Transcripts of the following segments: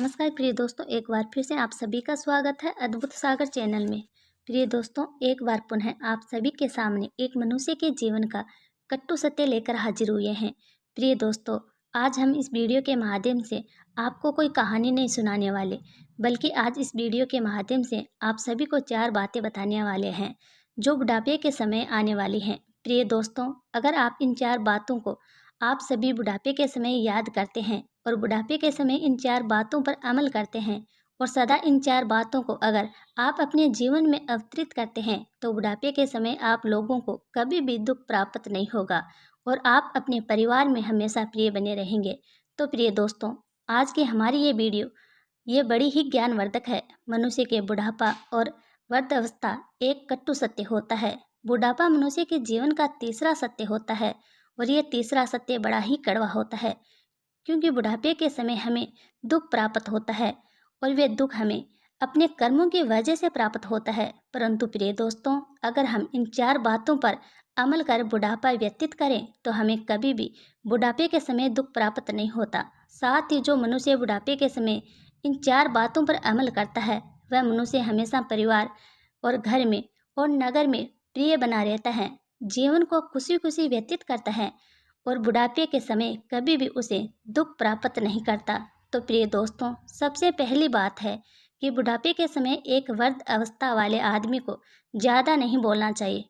नमस्कार प्रिय दोस्तों, एक बार फिर से आप सभी का स्वागत है अद्भुत सागर चैनल में। प्रिय दोस्तों, एक बार पुनः आप सभी के सामने एक मनुष्य के जीवन का कट्टु सत्य लेकर हाजिर हुए हैं। प्रिय दोस्तों, आज हम इस वीडियो के माध्यम से आपको कोई कहानी नहीं सुनाने वाले, बल्कि आज इस वीडियो के माध्यम से आप सभी को 4 बातें बताने वाले हैं जो बुढ़ापे के समय आने वाली हैं। प्रिय दोस्तों, अगर आप इन 4 बातों को आप सभी बुढ़ापे के समय याद करते हैं और बुढ़ापे के समय इन 4 बातों पर अमल करते हैं और सदा इन 4 बातों को अगर आप अपने जीवन में अवतरित करते हैं, तो बुढ़ापे के समय आप लोगों को कभी भी दुख प्राप्त नहीं होगा और आप अपने परिवार में हमेशा प्रिय बने रहेंगे। तो प्रिय दोस्तों, आज की हमारी ये वीडियो ये बड़ी ही ज्ञानवर्धक है। मनुष्य के बुढ़ापा और वृद्धावस्था एक कटु सत्य होता है। बुढ़ापा मनुष्य के जीवन का तीसरा सत्य होता है और ये तीसरा सत्य बड़ा ही कड़वा होता है, क्योंकि बुढ़ापे के समय हमें दुख प्राप्त होता है और वे दुख हमें अपने कर्मों की वजह से प्राप्त होता है। परंतु प्रिय दोस्तों, अगर हम इन 4 बातों पर अमल कर बुढ़ापा व्यतीत करें, तो हमें कभी भी बुढ़ापे के समय दुख प्राप्त नहीं होता। साथ ही जो मनुष्य बुढ़ापे के समय इन 4 बातों पर अमल करता है, वह मनुष्य हमेशा परिवार और घर में और नगर में प्रिय बना रहता है, जीवन को खुशी खुशी व्यतीत करता है और बुढ़ापे के समय कभी भी उसे दुख प्राप्त नहीं करता। तो प्रिय दोस्तों, सबसे पहली बात है कि बुढ़ापे के समय एक वृद्ध अवस्था वाले आदमी को ज़्यादा नहीं बोलना चाहिए,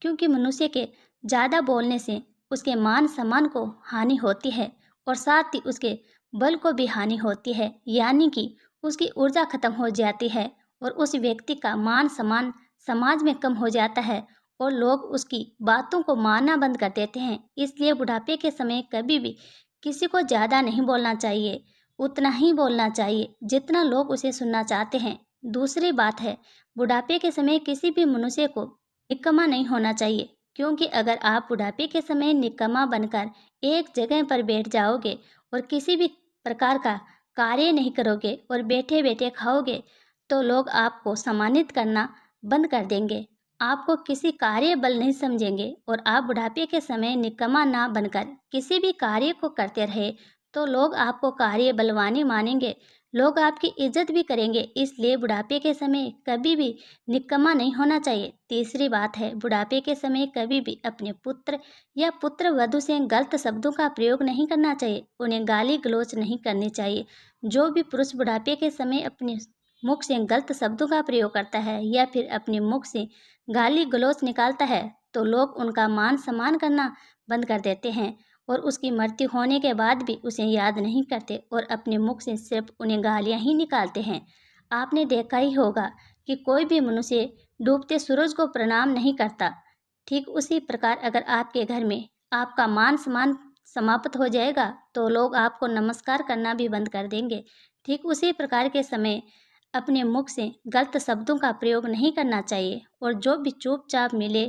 क्योंकि मनुष्य के ज़्यादा बोलने से उसके मान सम्मान को हानि होती है और साथ ही उसके बल को भी हानि होती है, यानी कि उसकी ऊर्जा खत्म हो जाती है और उस व्यक्ति का मान सम्मान समाज में कम हो जाता है और लोग उसकी बातों को मानना बंद कर देते हैं। इसलिए बुढ़ापे के समय कभी भी किसी को ज़्यादा नहीं बोलना चाहिए, उतना ही बोलना चाहिए जितना लोग उसे सुनना चाहते हैं। दूसरी बात है, बुढ़ापे के समय किसी भी मनुष्य को निकम्मा नहीं होना चाहिए, क्योंकि अगर आप बुढ़ापे के समय निकम्मा बनकर एक जगह पर बैठ जाओगे और किसी भी प्रकार का कार्य नहीं करोगे और बैठे बैठे खाओगे, तो लोग आपको सम्मानित करना बंद कर देंगे, आपको किसी कार्य बल नहीं समझेंगे और आप बुढ़ापे के समय निकम्मा ना बनकर किसी भी कार्य को करते रहे, तो लोग आपको कार्य बलवानी मानेंगे, लोग आपकी इज्जत भी करेंगे। इसलिए बुढ़ापे के समय कभी भी निकम्मा नहीं होना चाहिए। तीसरी बात है, बुढ़ापे के समय कभी भी अपने पुत्र या पुत्र वधू से गलत शब्दों का प्रयोग नहीं करना चाहिए, उन्हें गाली गलौज नहीं करनी चाहिए। जो भी पुरुष बुढ़ापे के समय अपने मुख से गलत शब्दों का प्रयोग करता है या फिर अपने मुख से गाली गलौज निकालता है, तो लोग उनका मान सम्मान करना बंद कर देते हैं और उसकी मृत्यु होने के बाद भी उसे याद नहीं करते और अपने मुख से सिर्फ उन्हें गालियां ही निकालते हैं। आपने देखा ही होगा कि कोई भी मनुष्य डूबते सूरज को प्रणाम नहीं करता। ठीक उसी प्रकार अगर आपके घर में आपका मान सम्मान समाप्त हो जाएगा, तो लोग आपको नमस्कार करना भी बंद कर देंगे। ठीक उसी प्रकार के समय अपने मुख से गलत शब्दों का प्रयोग नहीं करना चाहिए और जो भी चुपचाप मिले,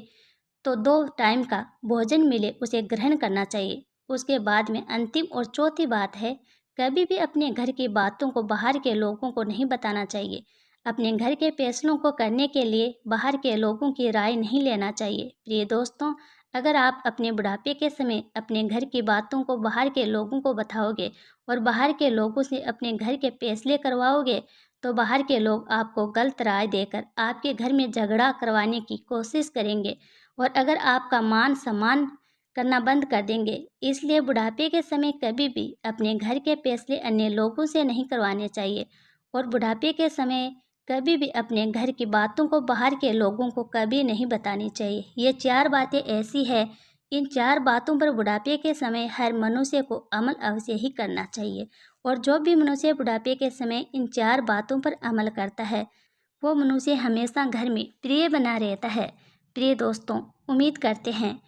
तो 2 टाइम का भोजन मिले उसे ग्रहण करना चाहिए। उसके बाद में अंतिम और चौथी बात है, कभी भी अपने घर की बातों को बाहर के लोगों को नहीं बताना चाहिए। अपने घर के फैसलों को करने के लिए बाहर के लोगों की राय नहीं लेना चाहिए। प्रिय दोस्तों, अगर आप अपने बुढ़ापे के समय अपने घर की बातों को बाहर के लोगों को बताओगे और बाहर के लोगों से अपने घर के फैसले करवाओगे, तो बाहर के लोग आपको गलत राय देकर आपके घर में झगड़ा करवाने की कोशिश करेंगे और अगर आपका मान सम्मान करना बंद कर देंगे। इसलिए बुढ़ापे के समय कभी भी अपने घर के फैसले अन्य लोगों से नहीं करवाने चाहिए और बुढ़ापे के समय कभी भी अपने घर की बातों को बाहर के लोगों को कभी नहीं बतानी चाहिए। ये 4 बातें ऐसी है, इन 4 बातों पर बुढ़ापे के समय हर मनुष्य को अमल अवश्य ही करना चाहिए और जो भी मनुष्य बुढ़ापे के समय इन 4 बातों पर अमल करता है, वो मनुष्य हमेशा घर में प्रिय बना रहता है। प्रिय दोस्तों, उम्मीद करते हैं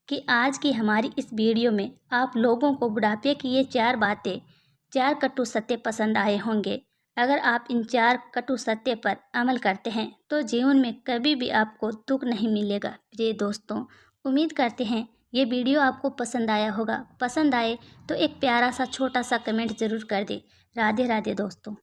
कि आज की हमारी इस वीडियो में आप लोगों को बुढ़ापे की ये 4 बातें, 4 कटु सत्य पसंद आए होंगे। अगर आप इन 4 कटु सत्य पर अमल करते हैं, तो जीवन में कभी भी आपको दुख नहीं मिलेगा। प्रिय दोस्तों, उम्मीद करते हैं ये वीडियो आपको पसंद आया होगा। पसंद आए तो एक प्यारा सा छोटा सा कमेंट ज़रूर कर दें। राधे राधे दोस्तों।